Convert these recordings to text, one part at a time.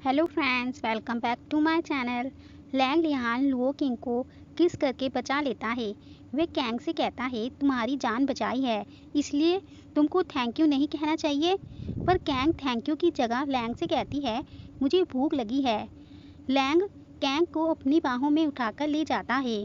Hello friends, welcome back to my channel. Lang Lihan Luo Qing को किस करके बचा लेता है। वे कैंग से कहता है तुम्हारी जान बचाई है, इसलिए तुमको थैंक यू नहीं कहना चाहिए। पर कैंग थैंक यू की जगह लैंग से कहती है मुझे भूख लगी है। लैंग कैंग को अपनी बाहों में उठाकर ले जाता है।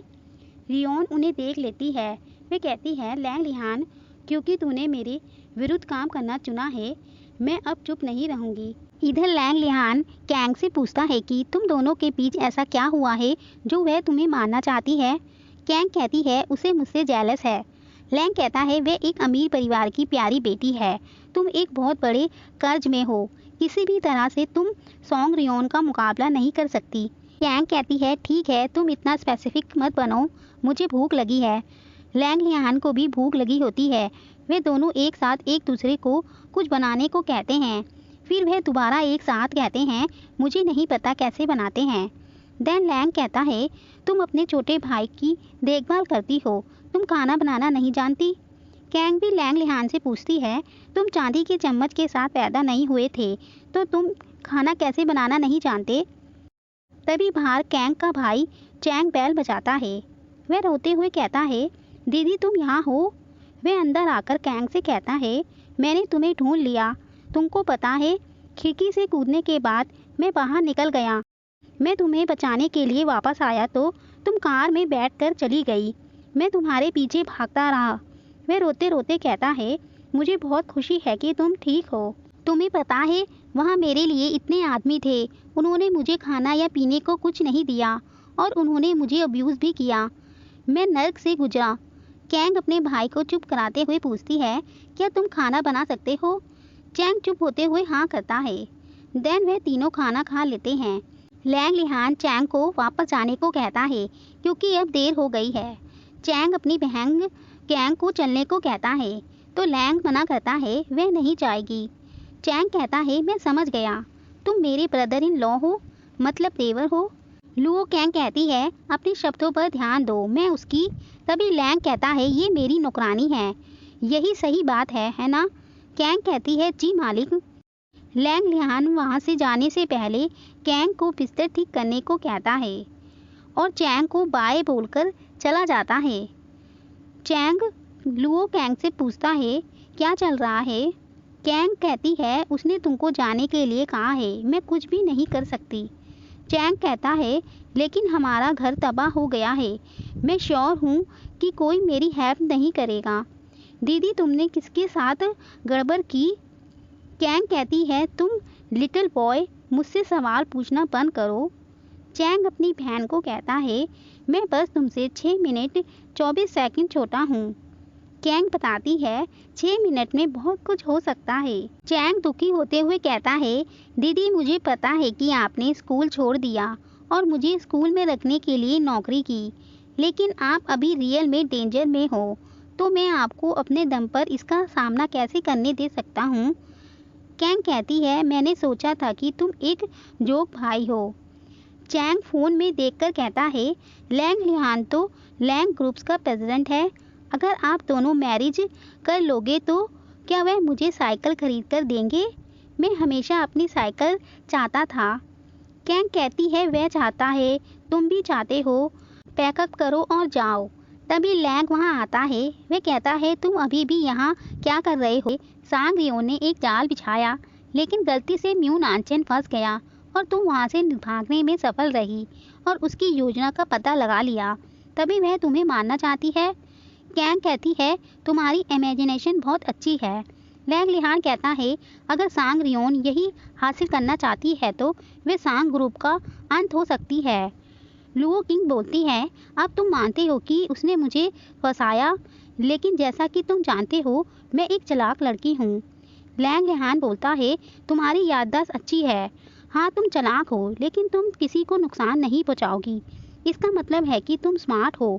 रियोन उन्हें देख लेती है। वे कहती है लैंग लिहान, क्योंकि तूने मेरे विरुद्ध काम करना चुना है, मैं अब चुप नहीं रहूंगी। इधर लैंग लिहान कैंग से पूछता है कि तुम दोनों के बीच ऐसा क्या हुआ है जो वह तुम्हें मारना चाहती है। कैंग कहती है उसे मुझसे जेलस है। लैंग कहता है वह एक अमीर परिवार की प्यारी बेटी है, तुम एक बहुत बड़े कर्ज में हो, किसी भी तरह से तुम सॉन्ग रियोन का मुकाबला नहीं कर सकती। कैंग कहती है ठीक है, तुम इतना स्पेसिफिक मत बनो, मुझे भूख लगी है। लैंग लिहान को भी भूख लगी होती है। वे दोनों एक साथ एक दूसरे को कुछ बनाने को कहते हैं। फिर वह दोबारा एक साथ कहते हैं मुझे नहीं पता कैसे बनाते हैं। देन लैंग कहता है तुम अपने छोटे भाई की देखभाल करती हो, तुम खाना बनाना नहीं जानती। कैंग भी लैंग लिहान से पूछती है तुम चांदी के चम्मच के साथ पैदा नहीं हुए थे, तो तुम खाना कैसे बनाना नहीं जानते। तभी बाहर कैंग का भाई चैंग बेल बजाता है। वह रोते हुए कहता है दीदी तुम यहाँ हो। वह अंदर आकर कैंग से कहता है मैंने तुम्हें ढूंढ लिया, तुमको पता है खिड़की से कूदने के बाद मैं बाहर निकल गया। मैं तुम्हें बचाने के लिए वापस आया तो तुम कार में बैठकर चली गई, मैं तुम्हारे पीछे भागता रहा। वह रोते रोते कहता है मुझे बहुत खुशी है कि तुम ठीक हो। तुम्हें पता है वहाँ मेरे लिए इतने आदमी थे, उन्होंने मुझे खाना या पीने को कुछ नहीं दिया और उन्होंने मुझे अब्यूज़ भी किया, मैं नर्क से गुजरा। कैंग अपने भाई को चुप कराते हुए पूछती है क्या तुम खाना बना सकते हो। चैंग चुप होते हुए हाँ करता है। देन वह तीनों खाना खा लेते हैं। लैंग लिहान चैंग को वापस जाने को कहता है क्योंकि अब देर हो गई है। चैंग अपनी बहन कैंग को चलने को कहता है तो लैंग मना करता है वह नहीं जाएगी। चैंग कहता है मैं समझ गया, तुम मेरे ब्रदर इन लॉ हो, मतलब देवर हो। लुओ कैंग कहती है अपने शब्दों पर ध्यान दो, मैं उसकी। तभी लैंग कहता है ये मेरी नौकरानी है, यही सही बात है ना। कैंग कहती है जी मालिक। लैंग लिहान वहाँ से जाने से पहले कैंग को बिस्तर ठीक करने को कहता है और चैंग को बाय बोलकर चला जाता है। चैंग लुओ कैंग से पूछता है क्या चल रहा है। कैंग कहती है उसने तुमको जाने के लिए कहा है, मैं कुछ भी नहीं कर सकती। चैंग कहता है लेकिन हमारा घर तबाह हो गया है, मैं श्योर हूँ कि कोई मेरी हेल्प नहीं करेगा। दीदी तुमने किसके साथ गड़बड़ की। कैंग कहती है तुम लिटिल बॉय मुझसे सवाल पूछना बंद करो। चैंग अपनी बहन को कहता है मैं बस तुमसे 6 मिनट 24 सेकंड छोटा हूँ। कैंग बताती है 6 मिनट में बहुत कुछ हो सकता है। चैंग दुखी होते हुए कहता है दीदी मुझे पता है कि आपने स्कूल छोड़ दिया और मुझे स्कूल में रखने के लिए नौकरी की, लेकिन आप अभी रियल में डेंजर में हो, तो मैं आपको अपने दम पर इसका सामना कैसे करने दे सकता हूँ। कैंग कहती है मैंने सोचा था कि तुम एक जोक भाई हो। चैंग फोन में देखकर कहता है लैंग लिहान तो लैंग ग्रुप्स का प्रेसिडेंट है, अगर आप दोनों मैरिज कर लोगे तो क्या वह मुझे साइकिल खरीद कर देंगे। मैं हमेशा अपनी साइकिल चाहता था। कैंग कहती है वह चाहता है, तुम भी चाहते हो, पैकअप करो और जाओ। तभी लैंग वहाँ आता है। वह कहता है तुम अभी भी यहाँ क्या कर रहे हो। सांग रियोन ने एक जाल बिछाया, लेकिन गलती से म्यू नानचेन फंस गया और तुम वहाँ से भागने में सफल रही और उसकी योजना का पता लगा लिया, तभी वह तुम्हें मारना चाहती है। कैंग कहती है तुम्हारी इमेजिनेशन बहुत अच्छी है। लैंग लिहान कहता है अगर सांग रियोन यही हासिल करना चाहती है तो वे सांग ग्रुप का अंत हो सकती है। लुओ किंग बोलती है अब तुम मानते हो कि उसने मुझे फंसाया, लेकिन जैसा कि तुम जानते हो मैं एक चालाक लड़की हूँ। लैंग लिहान बोलता है तुम्हारी याददाश्त अच्छी है, हाँ तुम चालाक हो, लेकिन तुम किसी को नुकसान नहीं पहुँचाओगी, इसका मतलब है कि तुम स्मार्ट हो।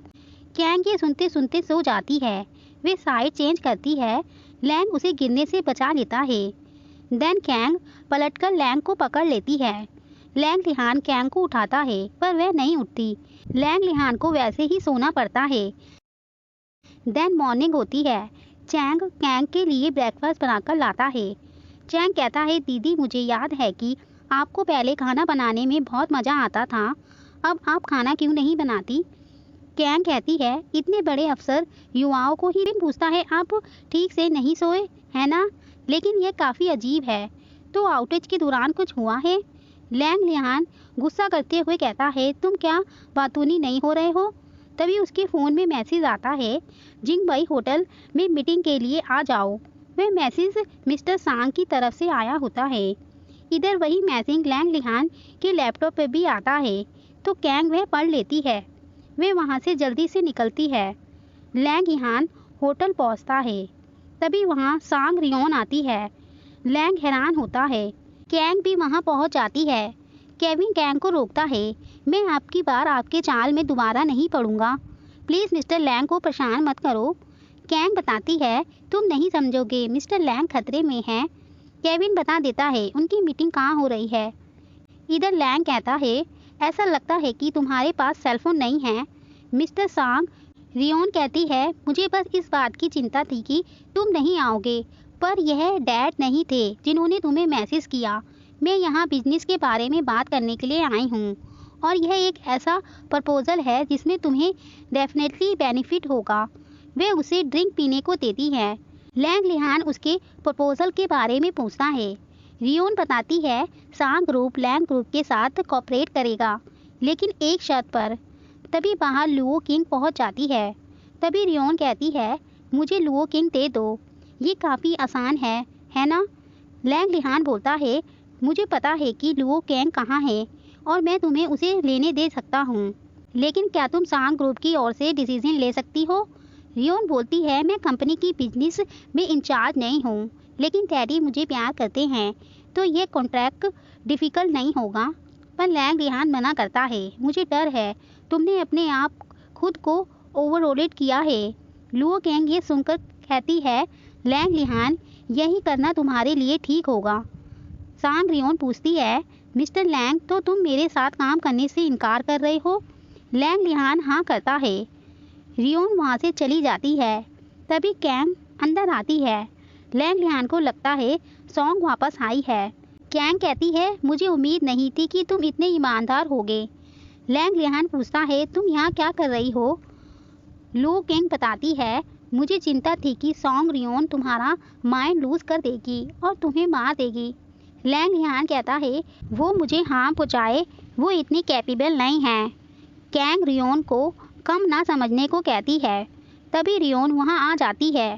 कैंग ये सुनते सुनते सो जाती है। वे साइड चेंज करती है। लैंग उसे गिरने से बचा लेता है। देन कैंग पलटकर लैंग को पकड़ लेती है। लैंग लिहान कैंग को उठाता है पर वह नहीं उठती। लैंग लिहान को वैसे ही सोना पड़ता है। देन मॉर्निंग होती है। चैंग कैंग के लिए ब्रेकफास्ट बनाकर लाता है। चैंग कहता है दीदी मुझे याद है कि आपको पहले खाना बनाने में बहुत मज़ा आता था, अब आप खाना क्यों नहीं बनाती? कैंग कहती है, इतने बड़े अफसर युवाओं को ही पूछता है, आप ठीक से नहीं सोए है ना? लेकिन यह काफ़ी अजीब है। तो आउटेज के दौरान कुछ हुआ है? लैंग लिहान गुस्सा करते हुए कहता है, तुम क्या बातूनी नहीं हो रहे हो? तभी उसके फ़ोन में मैसेज आता है, जिंगबई होटल में मीटिंग के लिए आ जाओ। वह मैसेज मिस्टर सांग की तरफ से आया होता है। इधर वही मैसेज लैंग लिहान के लैपटॉप पर भी आता है, तो कैंग वह पढ़ लेती है। वे वहाँ से जल्दी से निकलती है। लैंग लिहान होटल पहुँचता है। तभी वहाँ सांग रियोन आती है। लैंग हैरान होता है। कैंग भी वहाँ पहुँच जाती है। केविन कैंग को रोकता है, मैं आपकी बार आपके चाल में दोबारा नहीं पड़ूंगा। प्लीज़ मिस्टर लैंग को परेशान मत करो। कैंग बताती है, तुम नहीं समझोगे, मिस्टर लैंग खतरे में हैं। केविन बता देता है, उनकी मीटिंग कहाँ हो रही है। इधर लैंग कहता है, ऐसा लगता है कि तुम्हारे पास सेलफोन नहीं है मिस्टर सांग। रियोन कहती है, मुझे बस इस बात की चिंता थी कि तुम नहीं आओगे, पर यह डैड नहीं थे जिन्होंने तुम्हें मैसेज किया। मैं यहाँ बिजनेस के बारे में बात करने के लिए आई हूँ, और यह एक ऐसा प्रपोजल है जिसमें तुम्हें डेफिनेटली बेनिफिट होगा। वे उसे ड्रिंक पीने को देती है। लैंग लिहान उसके प्रपोजल के बारे में पूछता है। रियोन बताती है, सांग ग्रुप लैंग ग्रुप के साथ कोऑपरेट करेगा, लेकिन एक शर्त पर। तभी बाहर लुओ किंग पहुंच जाती है। तभी रियोन कहती है, मुझे लुओ किंग दे दो, ये काफ़ी आसान है ना? लैंग लिहान बोलता है, मुझे पता है कि लुओ किंग कहाँ है और मैं तुम्हें उसे लेने दे सकता हूँ, लेकिन क्या तुम सांग ग्रुप की ओर से डिसीजन ले सकती हो? रियोन बोलती है, मैं कंपनी की बिजनेस में इंचार्ज नहीं हूँ, लेकिन डैडी मुझे प्यार करते हैं, तो ये कॉन्ट्रैक्ट डिफ़िकल्ट नहीं होगा। पर लैंग लिहान मना करता है, मुझे डर है, तुमने अपने आप खुद को ओवररोलेट किया है। लुओ किंग ये सुनकर कहती है, लैंग लिहान, यही करना तुम्हारे लिए ठीक होगा। सांग रियोन पूछती है, मिस्टर लैंग, तो तुम मेरे साथ काम करने से इनकार कर रहे हो? लैंग लिहान हाँ करता है। रियोन वहाँ से चली जाती है। तभी कैंग अंदर आती है। लैंग लिहान को लगता है सॉन्ग वापस आई है। कैंग कहती है, मुझे उम्मीद नहीं थी कि तुम इतने ईमानदार होगे। लैंग लिहान पूछता है, तुम यहाँ क्या कर रही हो? लुओ किंग बताती है, मुझे चिंता थी कि सॉन्ग रियोन तुम्हारा माइंड लूज कर देगी और तुम्हें मार देगी। लैंग लिहान कहता है, वो मुझे हार्म पहुँचाए, वो इतनी कैपेबल नहीं है। कैंग रियोन को कम ना समझने को कहती है। तभी रियोन वहाँ आ जाती है।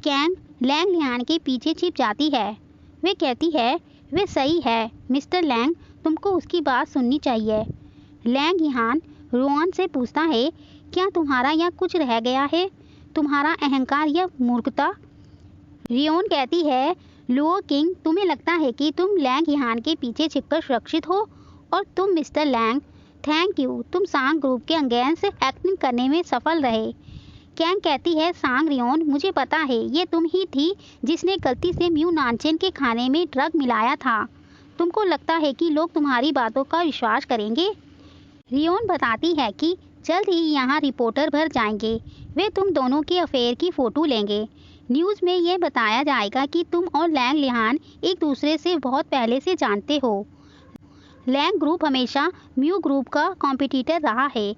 कैंग लैंग लिहान के पीछे छिप जाती है। वे कहती है, वे सही है मिस्टर लैंग, तुमको उसकी बात सुननी चाहिए। लैंग लिहान रियोन से पूछता है, क्या तुम्हारा यहाँ कुछ रह गया है, तुम्हारा अहंकार या मूर्खता? रियोन कहती है, लुओ किंग, तुम्हें लगता है कि तुम लैंग लिहान के पीछे छिपकर सुरक्षित हो, और तुम मिस्टर लैंग, थैंक यू, तुम सांग ग्रुप के अगेंस्ट एक्टिंग करने में सफल रहे। कैंग कहती है, सांग रियोन, मुझे पता है ये तुम ही थी जिसने गलती से म्यू नानचेन के खाने में ड्रग मिलाया था। तुमको लगता है कि लोग तुम्हारी बातों का विश्वास करेंगे? रियोन बताती है कि जल्द ही यहाँ रिपोर्टर भर जाएंगे, वे तुम दोनों के अफेयर की फ़ोटो लेंगे। न्यूज़ में ये बताया जाएगा कि तुम और लैंग लिहान एक दूसरे से बहुत पहले से जानते हो। लैंग ग्रुप हमेशा म्यू ग्रुप का कॉम्पिटिटर रहा है,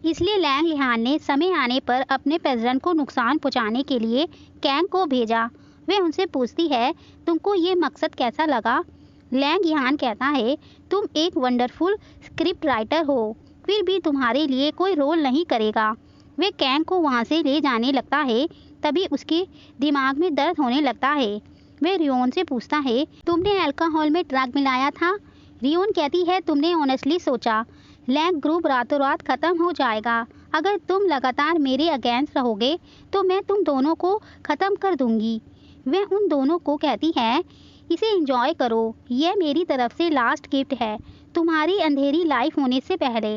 इसलिए लैंग लिहान ने समय आने पर अपने प्रेसिडेंट को नुकसान पहुंचाने के लिए कैंग को भेजा। वे उनसे पूछती है, तुमको ये मकसद कैसा लगा? लैंग लिहान कहता है, तुम एक वंडरफुल स्क्रिप्ट राइटर हो, फिर भी तुम्हारे लिए कोई रोल नहीं करेगा। वे कैंग को वहाँ से ले जाने लगता है। तभी उसके दिमाग में दर्द होने लगता है। वे रियोन से पूछता है, तुमने अल्कोहल में ड्रग मिलाया था? रियोन कहती है, तुमने ऑनेस्टली सोचा लैंग ग्रुप रातों रात खत्म हो जाएगा। अगर तुम लगातार मेरे अगेंस्ट रहोगे तो मैं तुम दोनों को ख़त्म कर दूंगी। वह उन दोनों को कहती है, इसे एंजॉय करो, यह मेरी तरफ से लास्ट गिफ्ट है तुम्हारी अंधेरी लाइफ होने से पहले।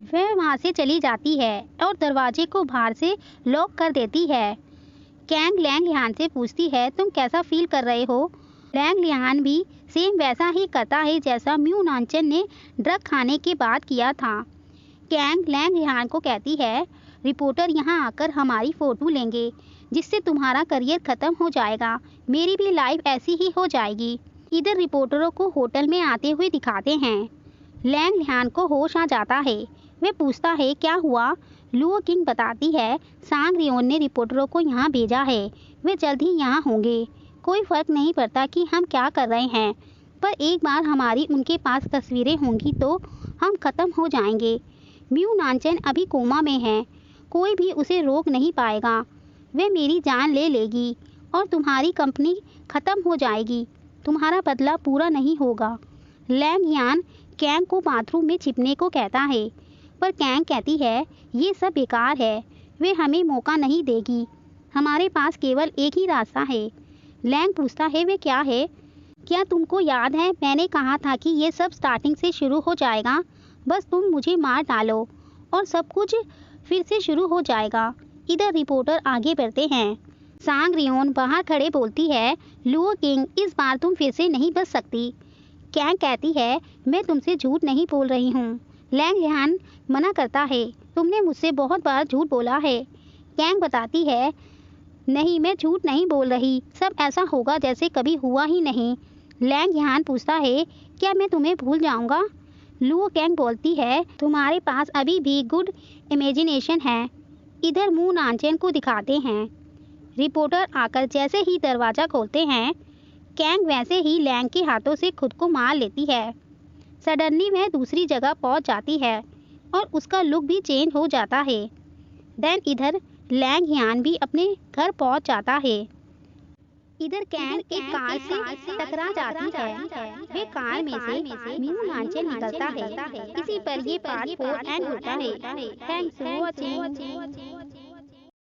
वह वहाँ से चली जाती है और दरवाजे को बाहर से लॉक कर देती है। कैंग लैंग लिहान से पूछती है, तुम कैसा फील कर रहे हो? लैंग लिहान भी सेम वैसा ही करता है जैसा म्यू नानचेन ने ड्रग खाने के बाद किया था। कैंग लैंग लिहान को कहती है, रिपोर्टर यहाँ आकर हमारी फ़ोटो लेंगे, जिससे तुम्हारा करियर ख़त्म हो जाएगा, मेरी भी लाइफ ऐसी ही हो जाएगी। इधर रिपोर्टरों को होटल में आते हुए दिखाते हैं। लैंग लिहान को होश आ जाता है। वह पूछता है क्या हुआ। लुओ किंग बताती है सांग रियोन ने रिपोर्टरों को यहाँ भेजा है, वे जल्द ही यहाँ होंगे। कोई फर्क नहीं पड़ता कि हम क्या कर रहे हैं, पर एक बार हमारी उनके पास तस्वीरें होंगी तो हम खत्म हो जाएंगे। म्यू नानचेन अभी कोमा में है, कोई भी उसे रोक नहीं पाएगा। वह मेरी जान ले लेगी और तुम्हारी कंपनी खत्म हो जाएगी। तुम्हारा बदला पूरा नहीं होगा। लैंग यान कैंग को बाथरूम में छिपने को कहता है, पर कैंग कहती है ये सब बेकार है, वे हमें मौका नहीं देगी। हमारे पास केवल एक ही रास्ता है। लैंग पूछता है वे क्या है। क्या तुमको याद है मैंने कहा था कि ये सब स्टार्टिंग से शुरू हो जाएगा, बस तुम मुझे मार डालो और सब कुछ फिर से शुरू हो जाएगा। इधर रिपोर्टर आगे बढ़ते हैं। सांग रियोन बाहर खड़े बोलती है लुओ किंग इस बार तुम फिर से नहीं बच सकती। कैंग कहती है मैं तुमसे झूठ नहीं बोल रही हूँ। लैंग लिहान मना करता है तुमने मुझसे बहुत बार झूठ बोला है। कैंग बताती है नहीं मैं झूठ नहीं बोल रही, सब ऐसा होगा जैसे कभी हुआ ही नहीं। लैंग लिहान पूछता है क्या मैं तुम्हें भूल जाऊंगा। लुओ कैंग बोलती है तुम्हारे पास अभी भी गुड इमेजिनेशन है। इधर मुंह नानचेन को दिखाते हैं। रिपोर्टर आकर जैसे ही दरवाज़ा खोलते हैं, कैंग वैसे ही लैंग के हाथों से खुद को मार लेती है। सडनली वह दूसरी जगह पहुंच जाती है और उसका लुक भी चेंज हो जाता है। देन इधर लैंग यान भी अपने घर पहुंच जाता है। इधर कैंग एक कार से टकरा जाती है। वे कार में से म्यू नानचेन निकलता है। इसी पर ये पार्ट 4 एंड होता है। Thanks for watching.